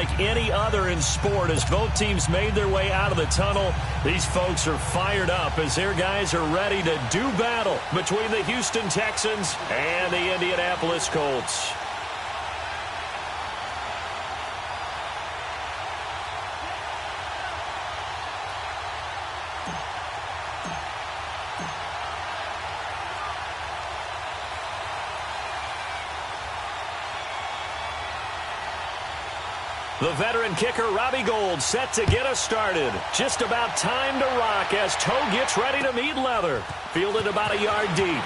unlike any other in sport. As both teams made their way out of the tunnel, these folks are fired up as their guys are ready to do battle between the Houston Texans and the Indianapolis Colts. The veteran kicker, Robbie Gould, set to get us started. Just about time to rock as Toe gets ready to meet leather. Fielded about a yard deep.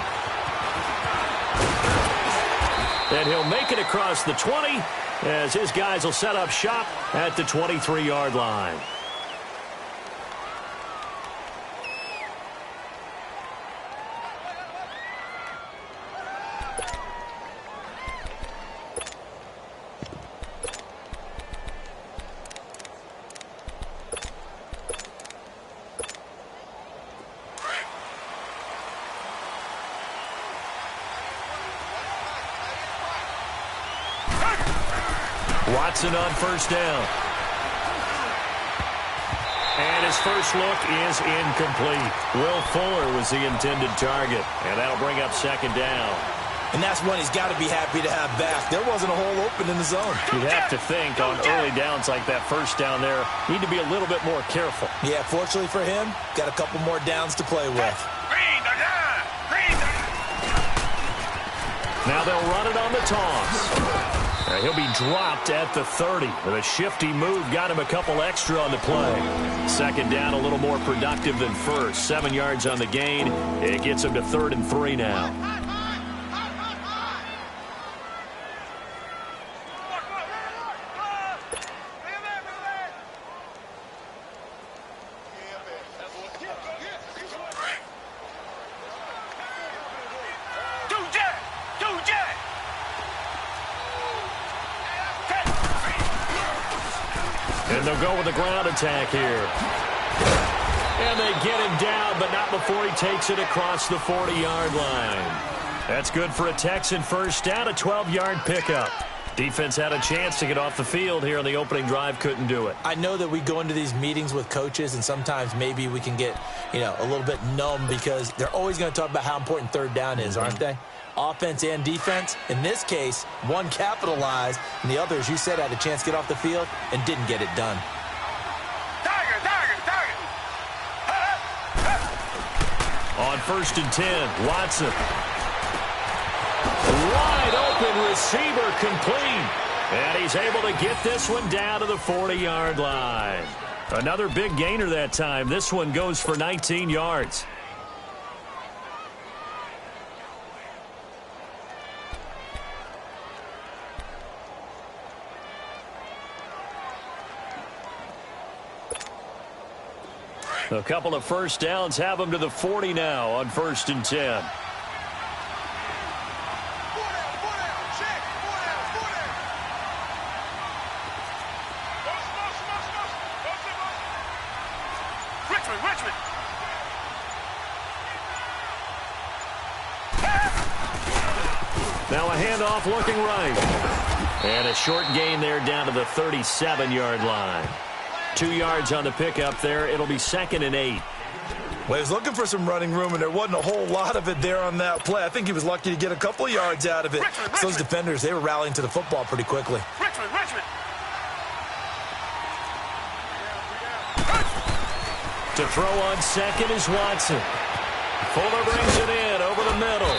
And he'll make it across the 20 as his guys will set up shop at the 23-yard line. Watson on first down. And his first look is incomplete. Will Fuller was the intended target, and that'll bring up second down. And that's one he's got to be happy to have back. There wasn't a hole open in the zone. You'd have to think on early downs like that first down there, need to be a little bit more careful. Yeah, fortunately for him, got a couple more downs to play with. Now they'll run it on the toss. He'll be dropped at the 30. With a shifty move, got him a couple extra on the play. Second down, a little more productive than first. 7 yards on the gain. It gets him to 3rd and 3 now. And they'll go with the ground attack here. And they get him down, but not before he takes it across the 40-yard line. That's good for a Texan first down, a 12-yard pickup. Defense had a chance to get off the field here on the opening drive, couldn't do it. I know that we go into these meetings with coaches, and sometimes maybe we can get, a little bit numb because they're always going to talk about how important third down is, aren't they? Offense and defense. In this case, one capitalized, and the other, as you said, had a chance to get off the field and didn't get it done. On 1st and 10, Watson. Wide open receiver complete. And he's able to get this one down to the 40-yard line. Another big gainer that time. This one goes for 19 yards. A couple of first downs have them to the 40 now on 1st and 10. Now a handoff looking right. And a short gain there down to the 37-yard line. 2 yards on the pickup there. It'll be 2nd and 8. Well, he was looking for some running room, and there wasn't a whole lot of it there on that play. I think he was lucky to get a couple yards out of it. Those defenders, they were rallying to the football pretty quickly. To throw on second is Watson. Fuller brings it in over the middle.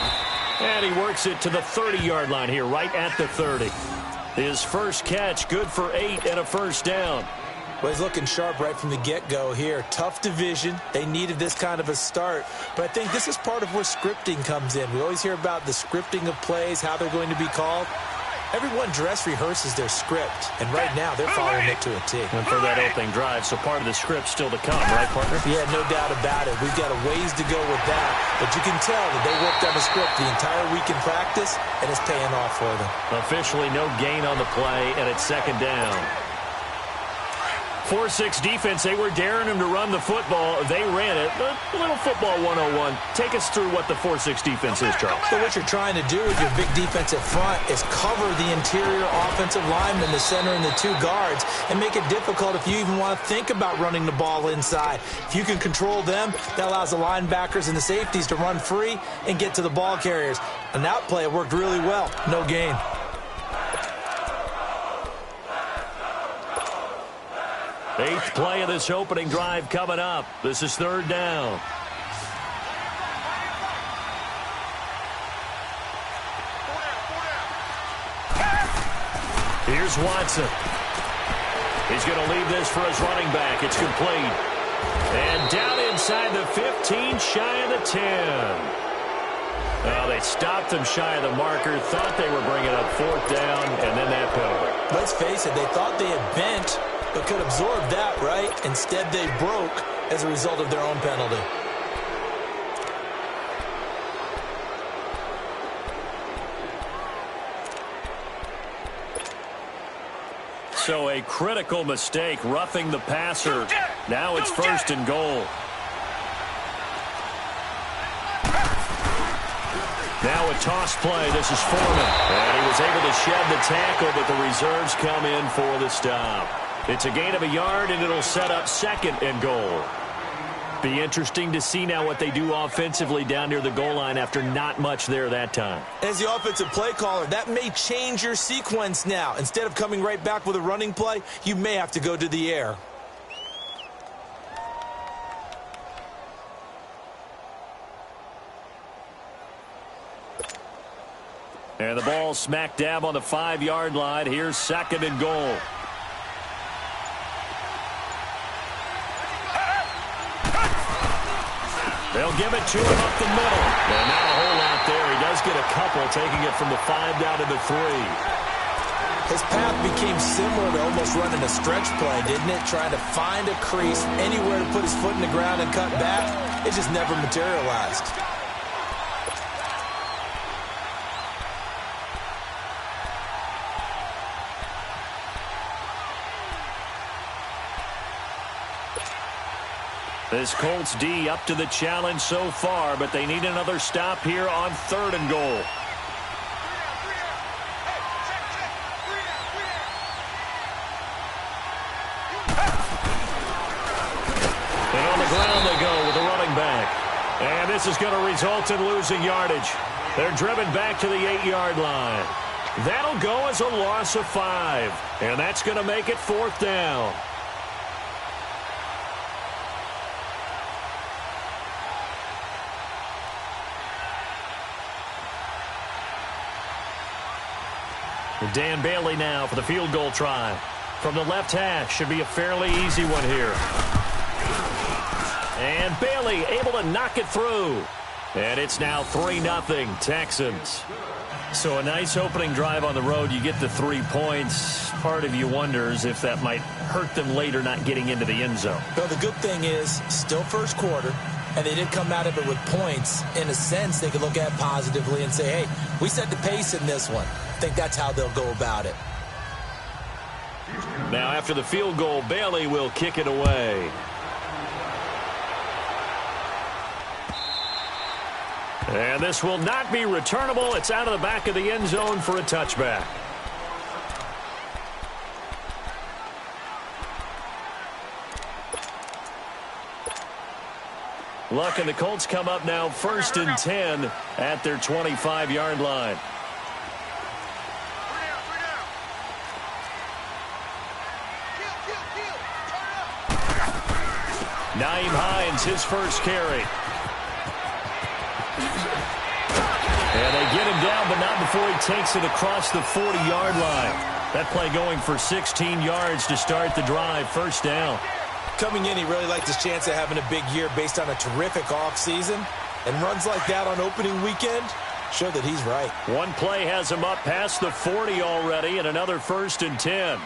And he works it to the 30-yard line here, right at the 30. His first catch, good for 8 and a first down. Well, he's looking sharp right from the get-go here. Tough division. They needed this kind of a start. But I think this is part of where scripting comes in. We always hear about the scripting of plays, how they're going to be called. Everyone dress rehearses their script, and right now they're following it to a T. And for that opening drive, so part of the script still to come, right, partner? Yeah, no doubt about it. We've got a ways to go with that, but you can tell that they worked on the script the entire week in practice, and it's paying off for them. Officially no gain on the play, and it's 2nd down. 4-6 defense, they were daring him to run the football. They ran it. A little football 101. Take us through what the 4-6 defense is, Charles. So what you're trying to do with your big defensive front is cover the interior offensive lineman, the center, and the two guards, and make it difficult if you even want to think about running the ball inside. If you can control them, that allows the linebackers and the safeties to run free and get to the ball carriers. And that play worked really well. No gain. Eighth play of this opening drive coming up. This is third down. Here's Watson. He's going to leave this for his running back. It's complete. And down inside the 15, shy of the 10. Oh, they stopped him shy of the marker, thought they were bringing up fourth down, and then that penalty. Let's face it, they thought they had bent, but could absorb that, right? Instead, they broke as a result of their own penalty. So a critical mistake, roughing the passer. Now it's first and goal. Now a toss play. This is Foreman. And he was able to shed the tackle, but the reserves come in for the stop. It's a gain of a yard, and it'll set up second and goal. Be interesting to see now what they do offensively down near the goal line after not much there that time. As the offensive play caller, that may change your sequence now. Instead of coming right back with a running play, you may have to go to the air. And the ball smack dab on the 5-yard line. Here's second and goal. They'll give it to him up the middle. And not a whole lot there. He does get a couple, taking it from the 5 down to the 3. His path became similar to almost running a stretch play, didn't it? Trying to find a crease, anywhere to put his foot in the ground and cut back. It just never materialized. This Colts D up to the challenge so far, but they need another stop here on third and goal. And on the ground they go with the running back. And this is going to result in losing yardage. They're driven back to the 8-yard line. That'll go as a loss of 5. And that's going to make it fourth down. Dan Bailey now for the field goal try. From the left hash, should be a fairly easy one here. And Bailey able to knock it through. And it's now 3-0 Texans. So a nice opening drive on the road. You get the 3 points. Part of you wonders if that might hurt them later not getting into the end zone. Well, the good thing is, still first quarter, and they did come out of it with points. In a sense, they could look at it positively and say, hey, we set the pace in this one. I think that's how they'll go about it. Now, after the field goal, Bailey will kick it away. And this will not be returnable. It's out of the back of the end zone for a touchback. Luck and the Colts come up now first and 10 at their 25-yard line. Nyheim Hines, his first carry. And they get him down, but not before he takes it across the 40-yard line. That play going for 16 yards to start the drive. First down. Coming in, he really liked his chance of having a big year based on a terrific offseason. And runs like that on opening weekend show that he's right. One play has him up past the 40 already, and another first and 10.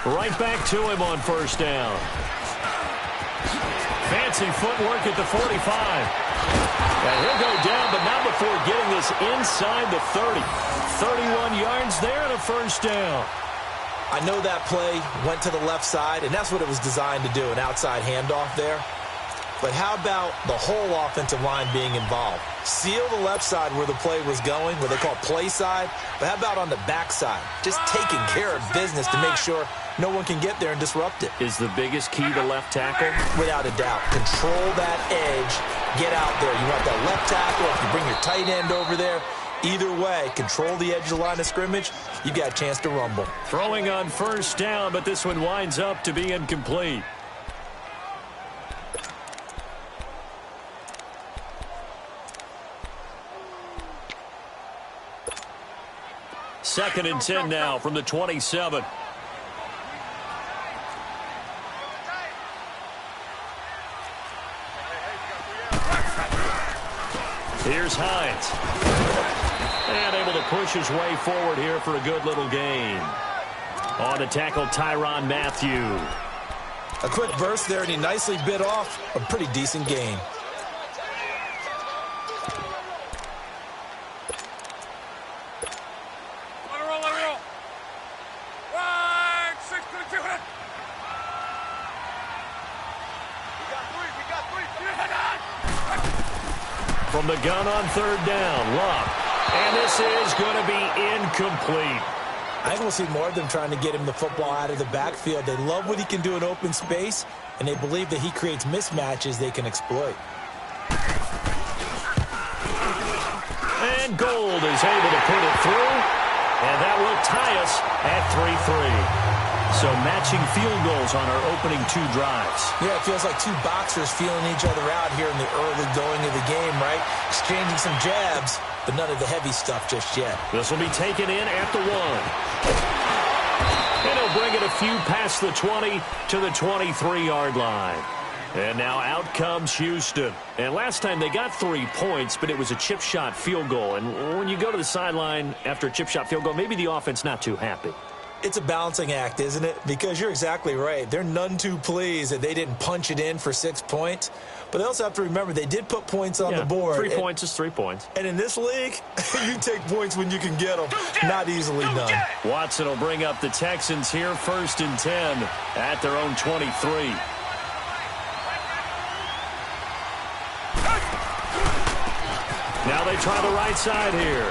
Right back to him on first down. Fancy footwork at the 45. And he'll go down, but not before getting this inside the 30. 31 yards there and a first down. I know that play went to the left side, and that's what it was designed to do, an outside handoff there. But how about the whole offensive line being involved? Seal the left side where the play was going, what they call play side. But how about on the back side? Just taking care of business to make sure no one can get there and disrupt it. Is the biggest key to left tackle? Without a doubt. Control that edge. Get out there. You want that left tackle. If you bring your tight end over there, either way, control the edge of the line of scrimmage, you got a chance to rumble. Throwing on first down, but this one winds up to be incomplete. Second and 10 now from the 27. Here's Hines. And able to push his way forward here for a good little gain. On to tackle Tyrann Mathieu. A quick burst there, and he nicely bit off a pretty decent gain. From the gun on third down, Luck. And this is going to be incomplete. I think we'll see more of them trying to get him the football out of the backfield. They love what he can do in open space, and they believe that he creates mismatches they can exploit. And Gold is able to put it through, and that will tie us at 3-3. So matching field goals on our opening two drives. Yeah, it feels like two boxers feeling each other out here in the early going of the game, right? Exchanging some jabs, but none of the heavy stuff just yet. This will be taken in at the 1. And he'll bring it a few past the 20 to the 23-yard line. And now out comes Houston. And last time they got 3 points, but it was a chip shot field goal. And when you go to the sideline after a chip shot field goal, maybe the offense not too happy. It's a balancing act, isn't it? Because you're exactly right. They're none too pleased that they didn't punch it in for 6 points. But they also have to remember they did put points on the board. 3 points is 3 points. And in this league, you take points when you can get them. Not easily done. Watson will bring up the Texans here, 1st and 10 at their own 23. Now they try the right side here.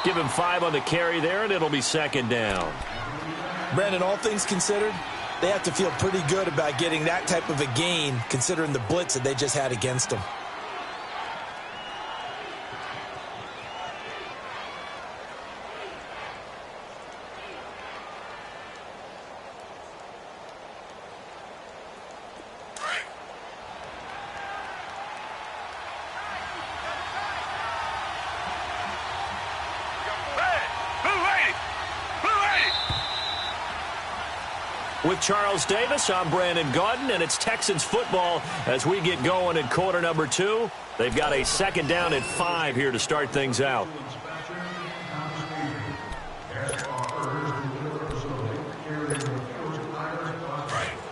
Give him 5 on the carry there, and it'll be 2nd down. Brandon, all things considered, they have to feel pretty good about getting that type of a gain, considering the blitz that they just had against them. With Charles Davis, I'm Brandon Gaudin, and it's Texans football as we get going in quarter number 2. They've got a 2nd down and 5 here to start things out.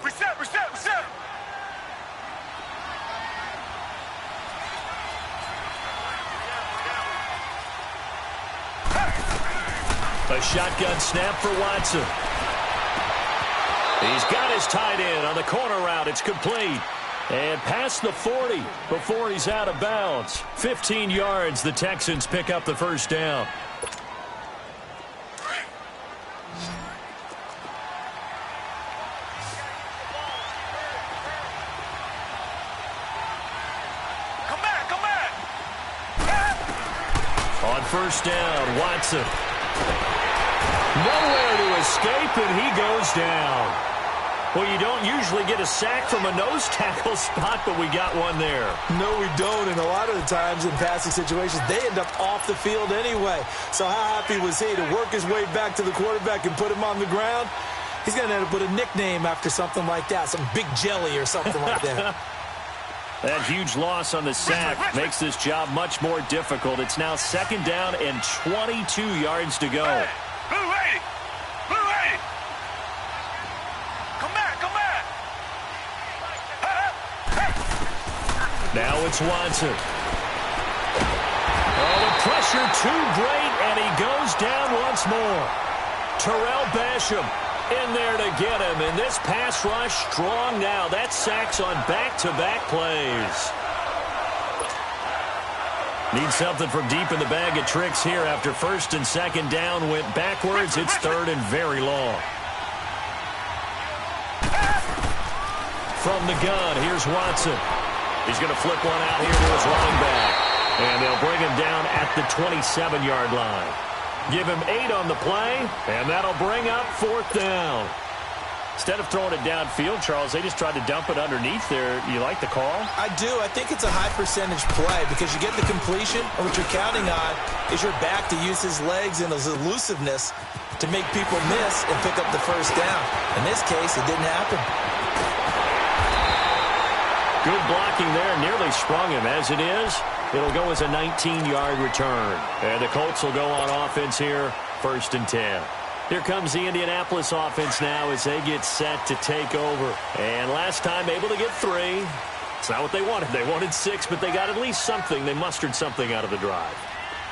Reset. A shotgun snap for Watson. He's got his tight end on the corner route. It's complete. And past the 40 before he's out of bounds. 15 yards, the Texans pick up the 1st down. Come back. On 1st down, Watson. Nowhere to escape, and he goes down. Well, you don't usually get a sack from a nose tackle spot, but we got one there. No, we don't, and a lot of the times in passing situations, they end up off the field anyway. So how happy was he to work his way back to the quarterback and put him on the ground? He's going to end up with a nickname after something like that, some Big Jelly or something like that. That huge loss on the sack makes this job much more difficult. It's now 2nd down and 22 yards to go. Blue 80. Come back. Hey. Now it's Watson. Oh, the pressure too great, and he goes down once more. Terrell Basham in there to get him, and this pass rush strong now. That's sacks on back-to-back plays. Need something from deep in the bag of tricks here after first and second down went backwards. It's third and very long. From the gun, here's Watson. He's going to flip one out here to his running back. And they'll bring him down at the 27-yard line. Give him 8 on the play, and that'll bring up fourth down. Instead of throwing it downfield, Charles, they just tried to dump it underneath there. You like the call? I do. I think it's a high-percentage play because you get the completion, and what you're counting on is your back to use his legs and his elusiveness to make people miss and pick up the first down. In this case, it didn't happen. Good blocking there. Nearly sprung him. As it is, it'll go as a 19-yard return. And the Colts will go on offense here, first and 10. Here comes the Indianapolis offense now as they get set to take over. And last time able to get 3. It's not what they wanted. They wanted 6, but they got at least something. They mustered something out of the drive.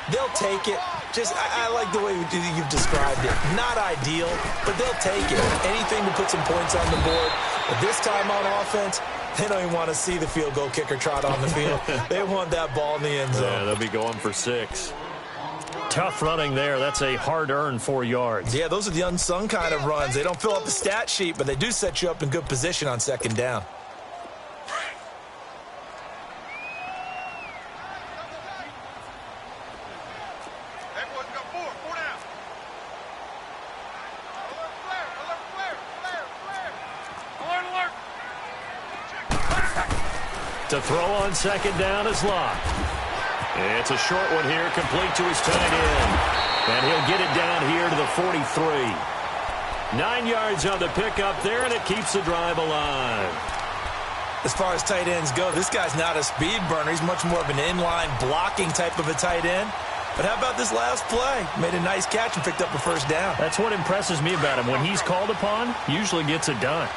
They'll take it. I like the way you've described it. Not ideal, but they'll take it. Anything to put some points on the board. But this time on offense, they don't even want to see the field goal kicker trot on the field. They want that ball in the end zone. Yeah, they'll be going for 6. Tough running there. That's a hard-earned 4 yards. Yeah, those are the unsung kind of runs. They don't fill up the stat sheet, but they do set you up in good position on second down. To throw on second down is Locke. It's a short one here, complete to his tight end. And he'll get it down here to the 43. 9 yards on the pickup there, and it keeps the drive alive. As far as tight ends go, this guy's not a speed burner. He's much more of an inline blocking type of a tight end. But how about this last play? Made a nice catch and picked up a first down. That's what impresses me about him. When he's called upon, usually gets it done.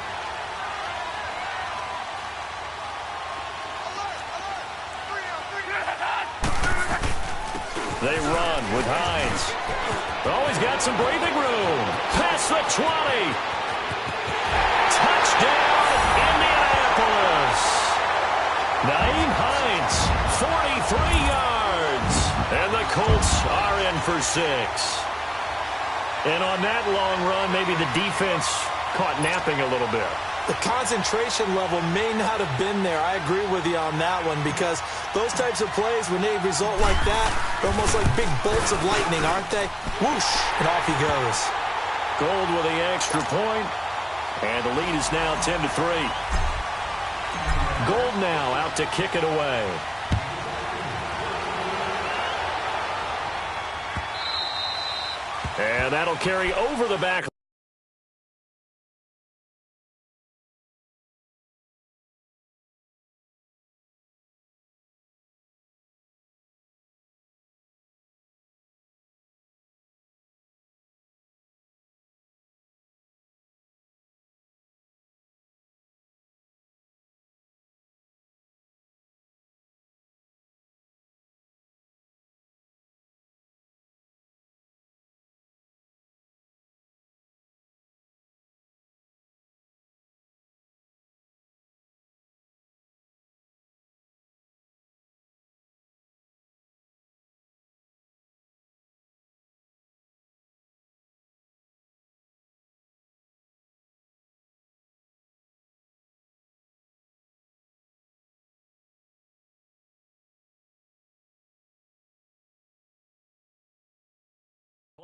They run with Hines. Always got some breathing room. Past the 20. Touchdown, Indianapolis. Nyheim Hines, 43 yards. And the Colts are in for 6. And on that long run, maybe the defense caught napping a little bit. The concentration level may not have been there. I agree with you on that one because those types of plays, when they result like that, they're almost like big bolts of lightning, aren't they? Whoosh, and off he goes. Gold with the extra point, and the lead is now 10-3. Gold now out to kick it away. And that'll carry over the back.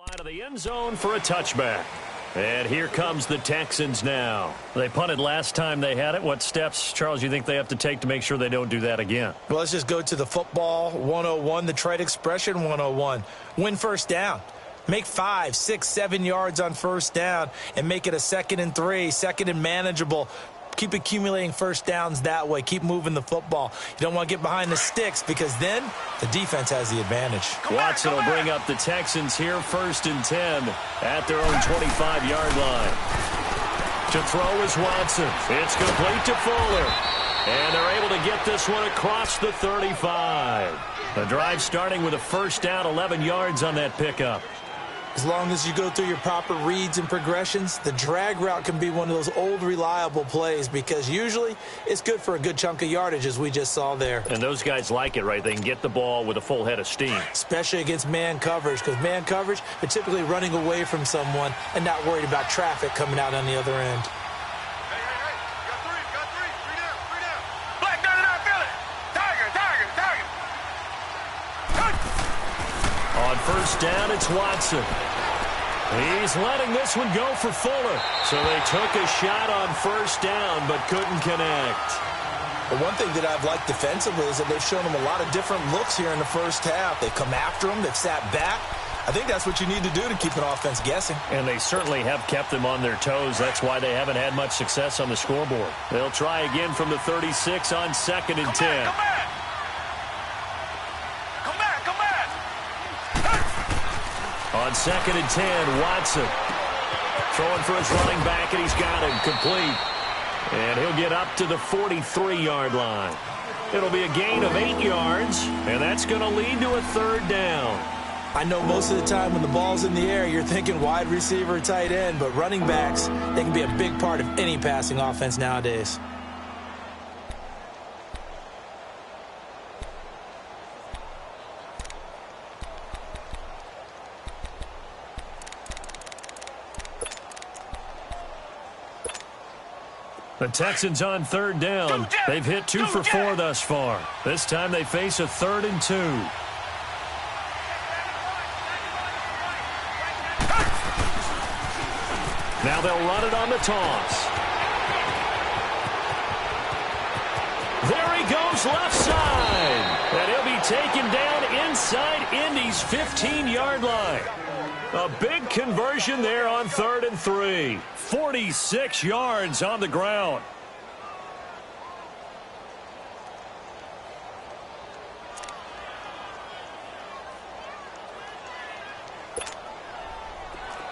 Out of the end zone for a touchback. And here comes the Texans now. They punted last time they had it. What steps, Charles, you think they have to take to make sure they don't do that again? Well, let's just go to the football 101, the trade expression 101. Win first down. Make 5, 6, 7 yards on first down and make it a 2nd and 3, 2nd and manageable. Keep accumulating first downs that way. Keep moving the football. You don't want to get behind the sticks because then the defense has the advantage. Watson will bring up the Texans here, 1st and 10 at their own 25-yard line. To throw is Watson. It's complete to Fuller. And they're able to get this one across the 35. The drive starting with a first down, 11 yards on that pickup. As long as you go through your proper reads and progressions, the drag route can be one of those old reliable plays because usually it's good for a good chunk of yardage, as we just saw there. And those guys like it, right? They can get the ball with a full head of steam. Especially against man coverage, because man coverage, they're typically running away from someone and not worried about traffic coming out on the other end. On first down, it's Watson. He's letting this one go for Fuller. So they took a shot on first down but couldn't connect. Well, one thing that I've liked defensively is that they've shown them a lot of different looks here in the first half. They've come after them. They've sat back. I think that's what you need to do to keep an offense guessing. And they certainly have kept them on their toes. That's why they haven't had much success on the scoreboard. They'll try again from the 36 on 2nd and 10. On 2nd and 10, Watson throwing for his running back, and he's got him complete. And he'll get up to the 43-yard line. It'll be a gain of 8 yards, and that's going to lead to a third down. I know most of the time when the ball's in the air, you're thinking wide receiver, tight end, but running backs, they can be a big part of any passing offense nowadays. The Texans on third down. They've hit 2 for 4 thus far. This time they face a 3rd and 2. Now they'll run it on the toss. There he goes left side. And he'll be taken down inside Indy's 15-yard line. A big conversion there on 3rd and 3. 46 yards on the ground.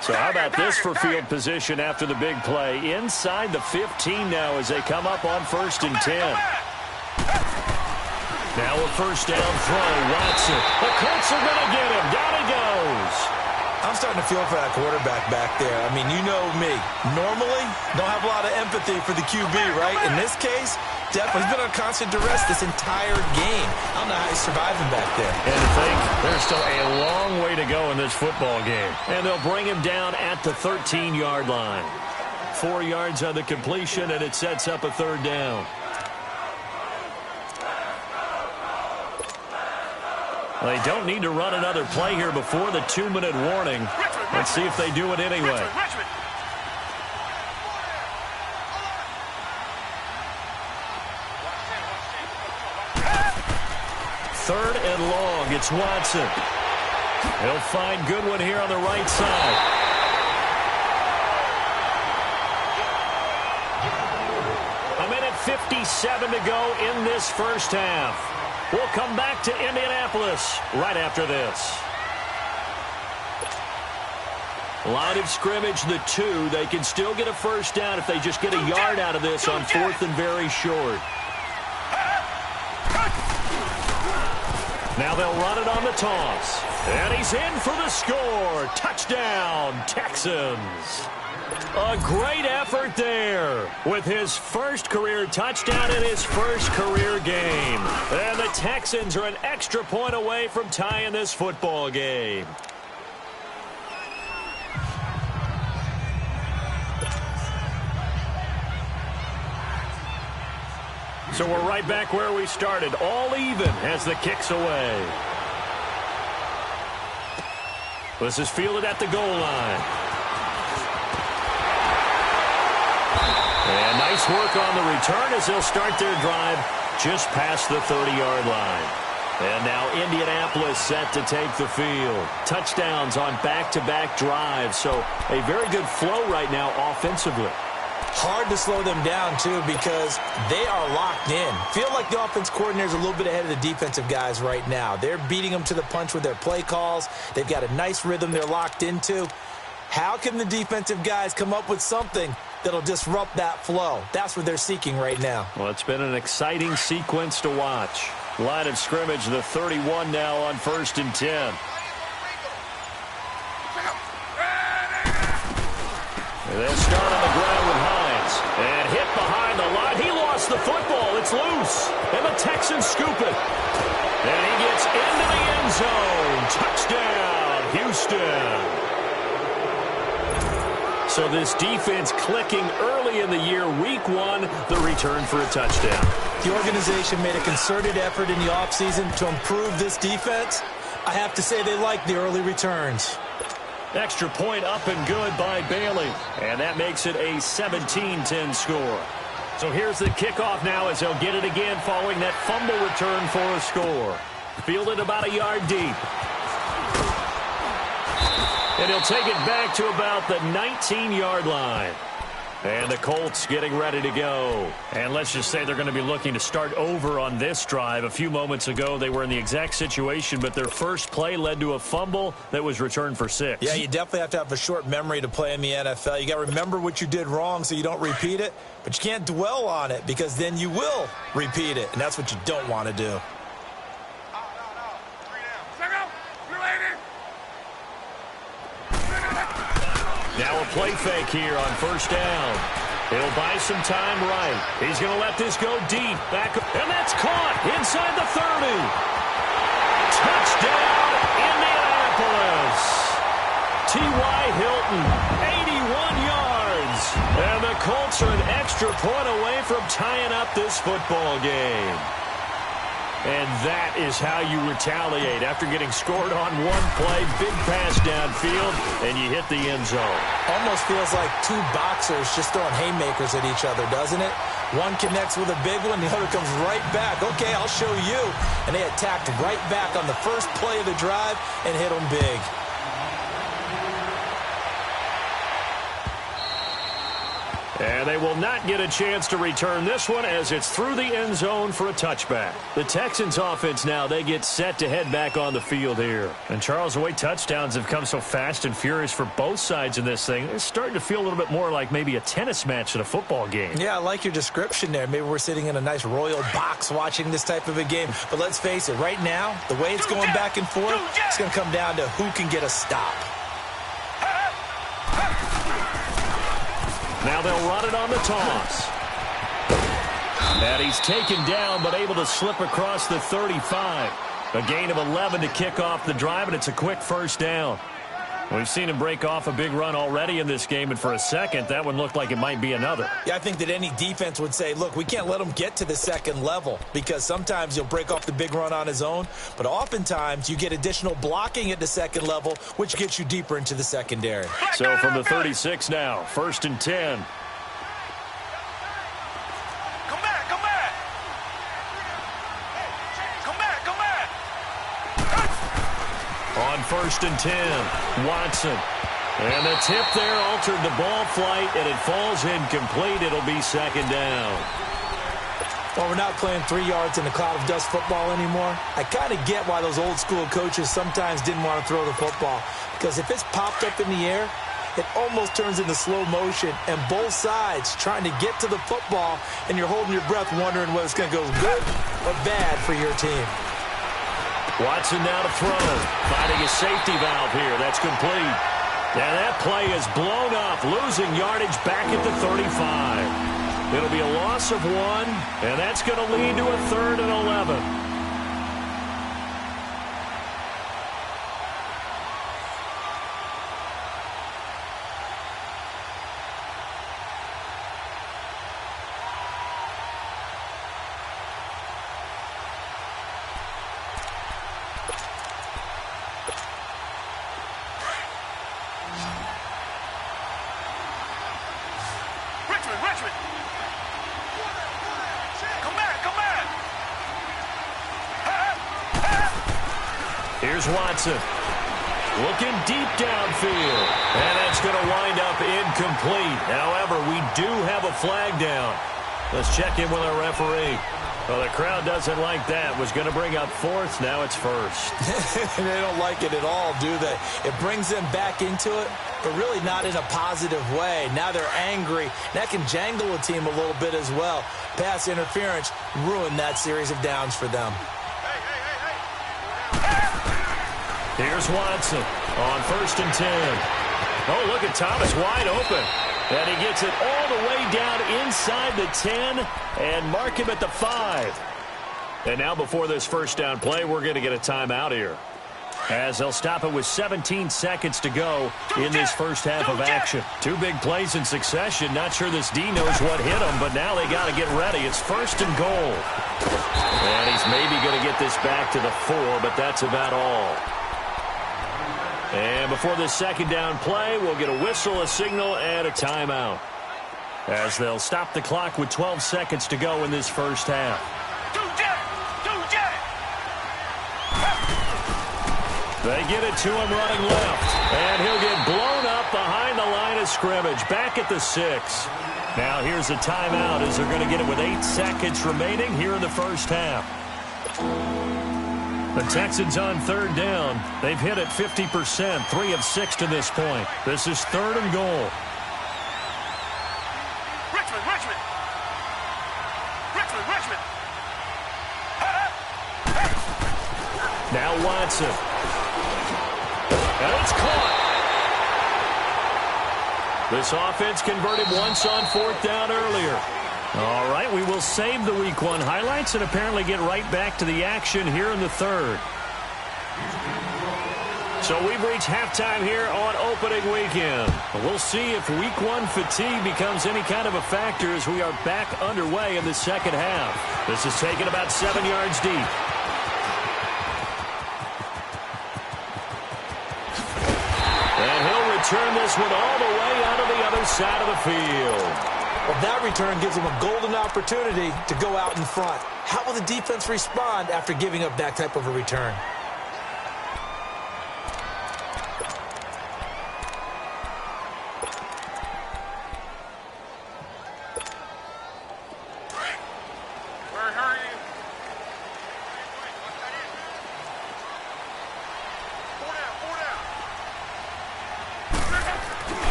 So how about this for field position after the big play? Inside the 15 now as they come up on 1st and 10. Now a first down throw. Watson. The Colts are going to get him. Down he goes. I'm starting to feel for that quarterback back there. I mean, you know me. Normally, don't have a lot of empathy for the QB, right? In this case, definitely he's been on constant duress this entire game. I don't know how he's surviving back there. And to think there's still a long way to go in this football game. And they'll bring him down at the 13-yard line. 4 yards on the completion, and it sets up a third down. They don't need to run another play here before the 2-minute warning. Let's see if they do it anyway. 3rd and long. It's Watson. He'll find Goodwin here on the right side. A minute 57 to go in this first half. We'll come back to Indianapolis right after this. Line of scrimmage, the 2. They can still get a first down if they just get a yard out of this on 4th and very short. Now they'll run it on the toss. And he's in for the score. Touchdown, Texans. A great effort there with his first career touchdown in his first career game. And the Texans are an extra point away from tying this football game. So we're right back where we started, all even as the kick's away. This is fielded at the goal line. And nice work on the return as they'll start their drive just past the 30-yard line. And now Indianapolis set to take the field. Touchdowns on back-to-back drives, so a very good flow right now offensively. Hard to slow them down, too, because they are locked in. Feel like the offense coordinator is a little bit ahead of the defensive guys right now. They're beating them to the punch with their play calls. They've got a nice rhythm they're locked into. How can the defensive guys come up with something that'll disrupt that flow. That's what they're seeking right now. Well, it's been an exciting sequence to watch. Line of scrimmage, the 31 now on 1st and 10. They'll start on the ground with Hines. And hit behind the line. He lost the football. It's loose. And the Texans scoop it. And he gets into the end zone. Touchdown, Houston. So this defense clicking early in the year. Week 1, the return for a touchdown. The organization made a concerted effort in the offseason to improve this defense. I have to say they like the early returns. Extra point up and good by Bailey. And that makes it a 17-10 score. So here's the kickoff now as they'll get it again following that fumble return for a score. Fielded about a yard deep. And he'll take it back to about the 19-yard line. And the Colts getting ready to go. And let's just say they're going to be looking to start over on this drive. A few moments ago, they were in the exact situation, but their first play led to a fumble that was returned for 6. Yeah, you definitely have to have a short memory to play in the NFL. You got to remember what you did wrong so you don't repeat it, but you can't dwell on it because then you will repeat it, and that's what you don't want to do. Now a play fake here on 1st down. He'll buy some time right. He's going to let this go deep. Back, and that's caught inside the 30. Touchdown, Indianapolis. T.Y. Hilton, 81 yards. And the Colts are an extra point away from tying up this football game. And that is how you retaliate after getting scored on one play, big pass downfield, and you hit the end zone. Almost feels like two boxers just throwing haymakers at each other, doesn't it? One connects with a big one, the other comes right back. Okay, I'll show you. And they attacked right back on the first play of the drive and hit them big. And they will not get a chance to return this one as it's through the end zone for a touchback. The Texans offense now, they get set to head back on the field here. And Charles, the way touchdowns have come so fast and furious for both sides in this thing, it's starting to feel a little bit more like maybe a tennis match at a football game. Yeah, I like your description there. Maybe we're sitting in a nice royal box watching this type of a game. But let's face it, right now, the way it's going back and forth, it's going to come down to who can get a stop. Now they'll run it on the toss. And he's taken down but able to slip across the 35. A gain of 11 to kick off the drive, and it's a quick 1st down. We've seen him break off a big run already in this game, and for a second, that one looked like it might be another. Yeah, I think that any defense would say, look, we can't let him get to the second level because sometimes he'll break off the big run on his own, but oftentimes you get additional blocking at the second level, which gets you deeper into the secondary. So from the 36 now, 1st and 10. Come back, come back. Come back, come back. On 1st and 10, Watson. And the tip there altered the ball flight, and it falls incomplete. It'll be 2nd down. Well, we're not playing 3 yards in a cloud of dust football anymore. I kind of get why those old school coaches sometimes didn't want to throw the football. Because if it's popped up in the air, it almost turns into slow motion. And both sides trying to get to the football, and you're holding your breath wondering whether it's going to go good or bad for your team. Watson now to throw. Finding a safety valve here. That's complete. And that play is blown up, losing yardage back at the 35. It'll be a loss of 1, and that's going to lead to a 3rd and 11. Richmond. Come back, come back. Here's Watson. Looking deep downfield. And it's going to wind up incomplete. However, we do have a flag down. Let's check in with our referee. Well, the crowd doesn't like that. Was going to bring up fourth. Now it's first. They don't like it at all, do they? It brings them back into it, but really not in a positive way. Now they're angry. That can jangle a team a little bit as well. Pass interference ruined that series of downs for them. Here's Watson on 1st and 10. Oh, look at Thomas wide open. And he gets it all the way down inside the 10 and mark him at the 5. And now before this first down play, we're going to get a timeout here, as they'll stop it with 17 seconds to go in this first half of action. Two big plays in succession. Not sure this D knows what hit him, but now they got to get ready. It's 1st and goal. And he's maybe going to get this back to the 4, but that's about all. And before this second down play, we'll get a whistle, a signal, and a timeout, as they'll stop the clock with 12 seconds to go in this first half. They get it to him running left, and he'll get blown up behind the line of scrimmage, back at the 6. Now here's a timeout, as they're going to get it with 8 seconds remaining here in the first half. The Texans on 3rd down. They've hit it 50%, 3 of 6 to this point. This is 3rd and goal. Richmond. Now Watson. And it's caught. This offense converted once on 4th down earlier. All right, we will save the Week 1 highlights and apparently get right back to the action here in the 3rd. So we've reached halftime here on opening weekend. We'll see if Week 1 fatigue becomes any kind of a factor as we are back underway in the second half. This is taken about 7 yards deep. And he'll return this one all the way out of the other side of the field. Well, that return gives them a golden opportunity to go out in front. How will the defense respond after giving up that type of a return?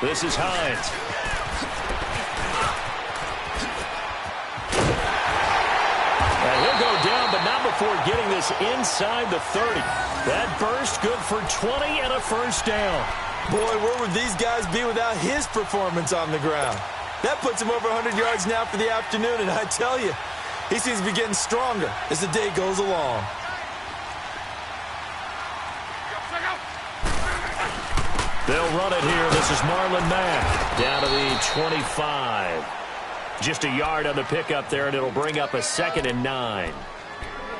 This is Hines. And he'll go down, but not before getting this inside the 30. That burst good for 20 and a first down. Boy, where would these guys be without his performance on the ground? That puts him over 100 yards now for the afternoon, and I tell you, he seems to be getting stronger as the day goes along. They'll run it here. This is Marlon Mack down to the 25. Just a yard on the pickup there, and it'll bring up a 2nd and 9.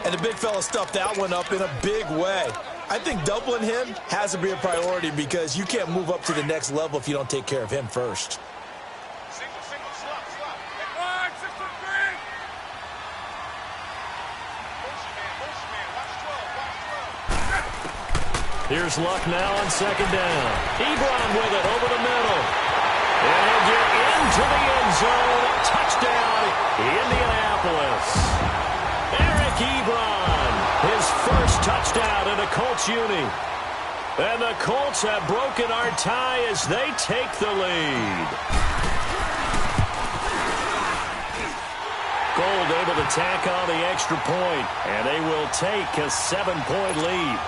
And the big fella stuffed that one up in a big way. I think doubling him has to be a priority because you can't move up to the next level if you don't take care of him first. Here's Luck now on 2nd down. Ebron with it over the middle. And he'll get into the end zone. Touchdown, Indianapolis. Eric Ebron, his first touchdown in a Colts uni. And the Colts have broken our tie as they take the lead. Gold able to tack on the extra point, and they will take a 7-point lead.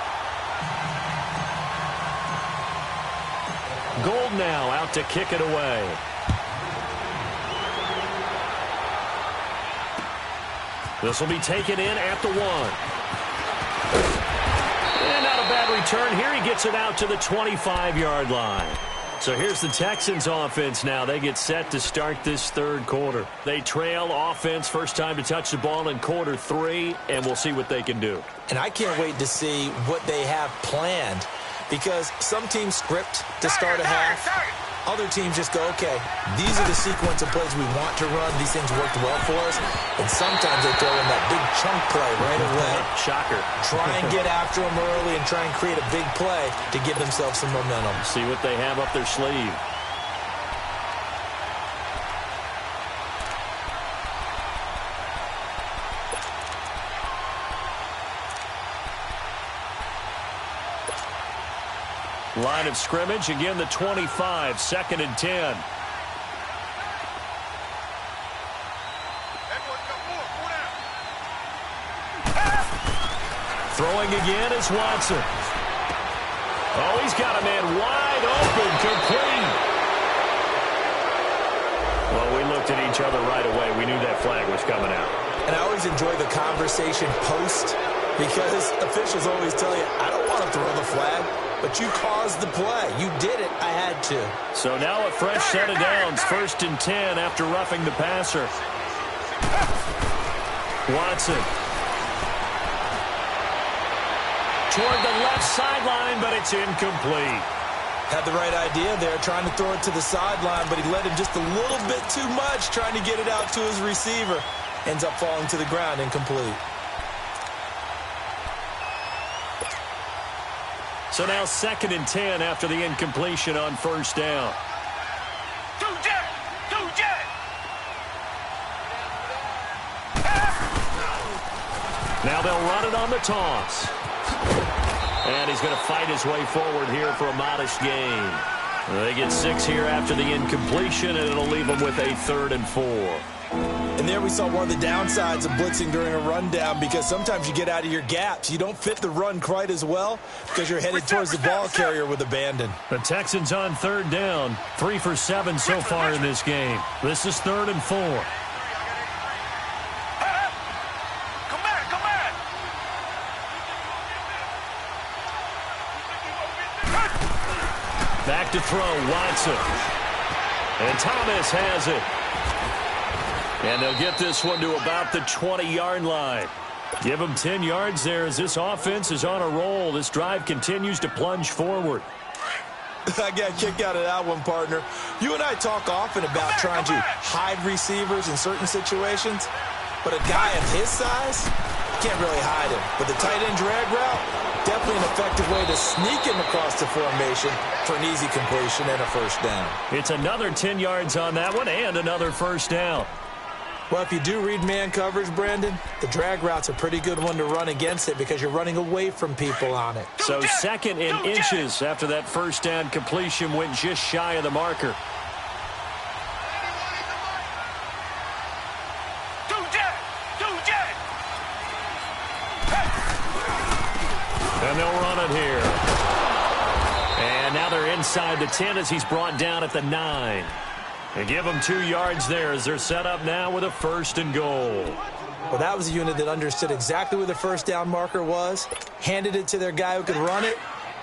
Gold now out to kick it away. This will be taken in at the 1. And not a bad return here. He gets it out to the 25-yard line. So here's the Texans offense now. They get set to start this 3rd quarter. They trail offense, first time to touch the ball in quarter 3, and we'll see what they can do. And I can't wait to see what they have planned, because some teams script to start a half. Other teams just go, okay, these are the sequence of plays we want to run. These things worked well for us. And sometimes they throw in that big chunk play right away. Shocker. Try and get after them early and try and create a big play to give themselves some momentum. See what they have up their sleeve. Line of scrimmage, again the 25, 2nd and 10. Throwing again is Watson. Oh, he's got a man wide open, complete. Well, we looked at each other right away. We knew that flag was coming out. And I always enjoy the conversation post because officials always tell you, I don't want to throw the flag, but you caused the play. You did it. I had to. So now a fresh set of downs, 1st and 10 after roughing the passer. Watson. Toward the left sideline, but it's incomplete. Had the right idea there, trying to throw it to the sideline, but he led him just a little bit too much, trying to get it out to his receiver. Ends up falling to the ground, incomplete. So now 2nd and 10 after the incompletion on 1st down. Now they'll run it on the toss. And he's going to fight his way forward here for a modest gain. They get 6 here after the incompletion, and it'll leave them with a 3rd and 4. And there we saw one of the downsides of blitzing during a rundown because sometimes you get out of your gaps. You don't fit the run quite as well because you're headed towards the ball carrier with abandon. The Texans on 3rd down. 3 for 7 so far in this game. This is 3rd and 4. Back to throw, Watson. And Thomas has it. And they'll get this one to about the 20-yard line. Give them 10 yards there as this offense is on a roll. This drive continues to plunge forward. I got a kick out of that one, partner. You and I talk often about trying to hide receivers in certain situations, but a guy of his size, you can't really hide him. But the tight end drag route, definitely an effective way to sneak him across the formation for an easy completion and a 1st down. It's another 10 yards on that one and another 1st down. Well, if you do read man coverage, Brandon, the drag route's a pretty good one to run against it because you're running away from people on it. So 2nd and inches after that 1st down completion went just shy of the marker. And they'll run it here. And now they're inside the 10 as he's brought down at the 9. And give them 2 yards there as they're set up now with a 1st and goal. Well, that was a unit that understood exactly where the 1st down marker was, handed it to their guy who could run it,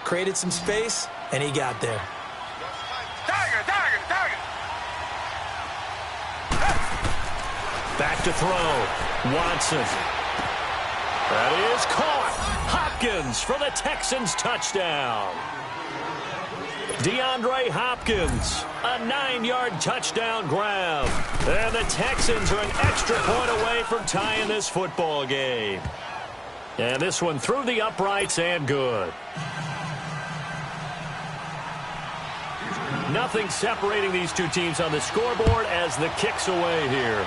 created some space, and he got there. Back to throw. Watson. That is caught. Hopkins for the Texans touchdown. DeAndre Hopkins, a 9-yard touchdown grab. And the Texans are an extra point away from tying this football game. And this one through the uprights and good. Nothing separating these two teams on the scoreboard as the kick's away here.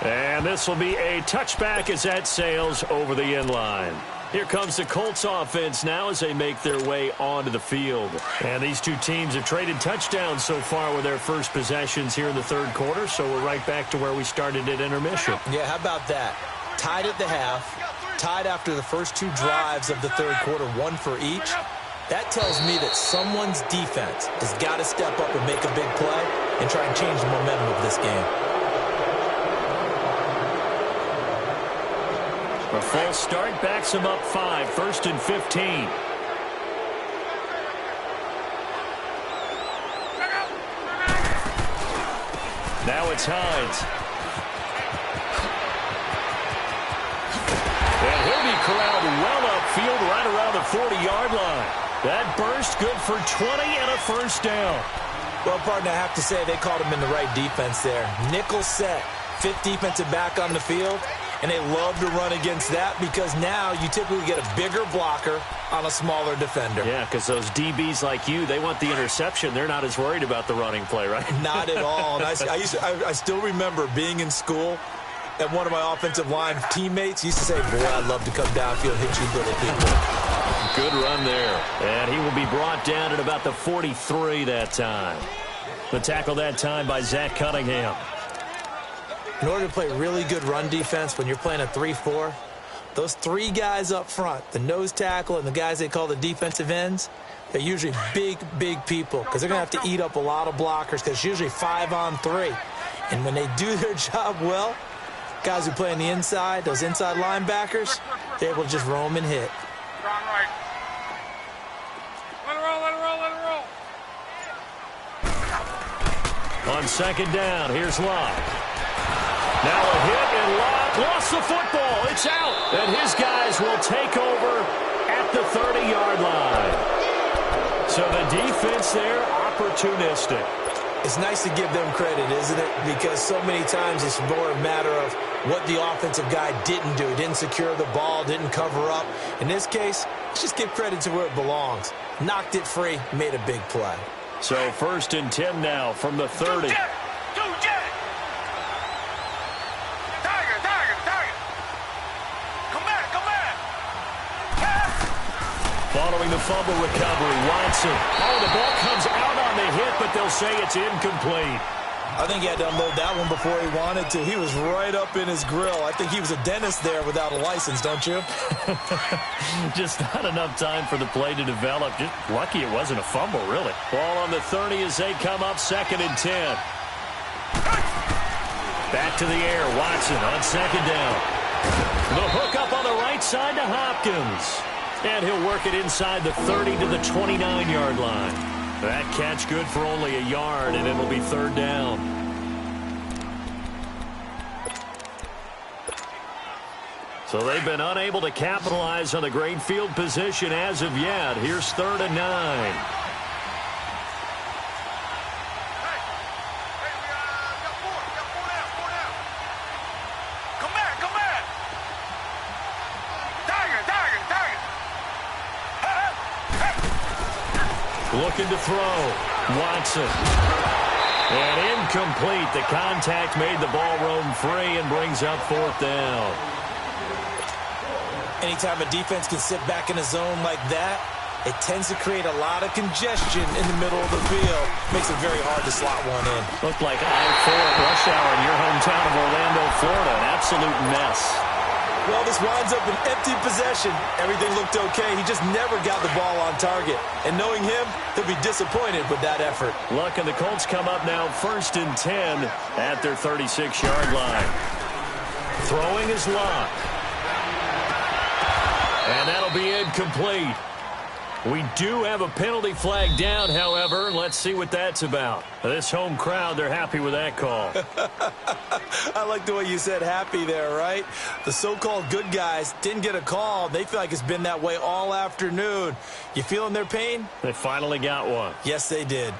And this will be a touchback as that sails over the end line. Here comes the Colts offense now as they make their way onto the field. And these two teams have traded touchdowns so far with their first possessions here in the 3rd quarter, so we're right back to where we started at intermission. Yeah, how about that? Tied at the half, tied after the first 2 drives of the 3rd quarter, 1 for each. That tells me that someone's defense has got to step up and make a big play and try and change the momentum of this game. A false start backs him up 5, 1st and 15. Now it's Hines. And he'll be corralled well upfield right around the 40-yard line. That burst good for 20 and a 1st down. Well, partner, I have to say they called him in the right defense there. Nickel set, 5th defensive back on the field. And they love to run against that because now you typically get a bigger blocker on a smaller defender. Yeah, because those DBs like you, they want the interception. They're not as worried about the running play, right? Not at all. And I still remember being in school, and one of my offensive line teammates used to say, boy, I'd love to come downfield and hit you little people. Good run there. And he will be brought down at about the 43 that time. The tackle that time by Zach Cunningham. In order to play really good run defense when you're playing a 3-4, those three guys up front, the nose tackle and the guys they call the defensive ends, they're usually big, big people because they're going to have to eat up a lot of blockers because it's usually 5-on-3. And when they do their job well, guys who play on the inside, those inside linebackers, they're able to just roam and hit. Strong right. Let it roll, let it roll, let it roll. On second down, here's Locke. Now a hit, and Locke lost the football. It's out. And his guys will take over at the 30-yard line. So the defense there, opportunistic. It's nice to give them credit, isn't it? Because so many times it's more a matter of what the offensive guy didn't do. Didn't secure the ball, didn't cover up. In this case, let's just give credit to where it belongs. Knocked it free, made a big play. So 1st and 10 now from the 30. Two jet. Tiger. Come back. Following the fumble recovery, Watson. Oh, the ball comes out on the hit, but they'll say it's incomplete. I think he had to unload that one before he wanted to. He was right up in his grill. I think he was a dentist there without a license, don't you? Just not enough time for the play to develop. Just lucky it wasn't a fumble, really. Ball on the 30 as they come up 2nd and 10. Back to the air. Watson on 2nd down. The hook up on the right side to Hopkins. And he'll work it inside the 30 to the 29-yard line. That catch good for only a yard, and it'll be 3rd down. So they've been unable to capitalize on the great field position as of yet. Here's 3rd and 9. Looking to throw. Watson. And incomplete. The contact made the ball roam free and brings up 4th down. Anytime a defense can sit back in a zone like that, it tends to create a lot of congestion in the middle of the field. Makes it very hard to slot one in. Looked like I-4 at rush hour in your hometown of Orlando, Florida. An absolute mess. Well, this winds up an empty possession. Everything looked okay. He just never got the ball on target. And knowing him, he'll be disappointed with that effort. Luck and the Colts come up now 1st and 10 at their 36-yard line. Throwing is Locke. And that'll be incomplete. We do have a penalty flag down, however. Let's see what that's about. This home crowd, they're happy with that call. I like the way you said happy there, right? The so-called good guys didn't get a call. They feel like it's been that way all afternoon. You feeling their pain? They finally got one. Yes, they did.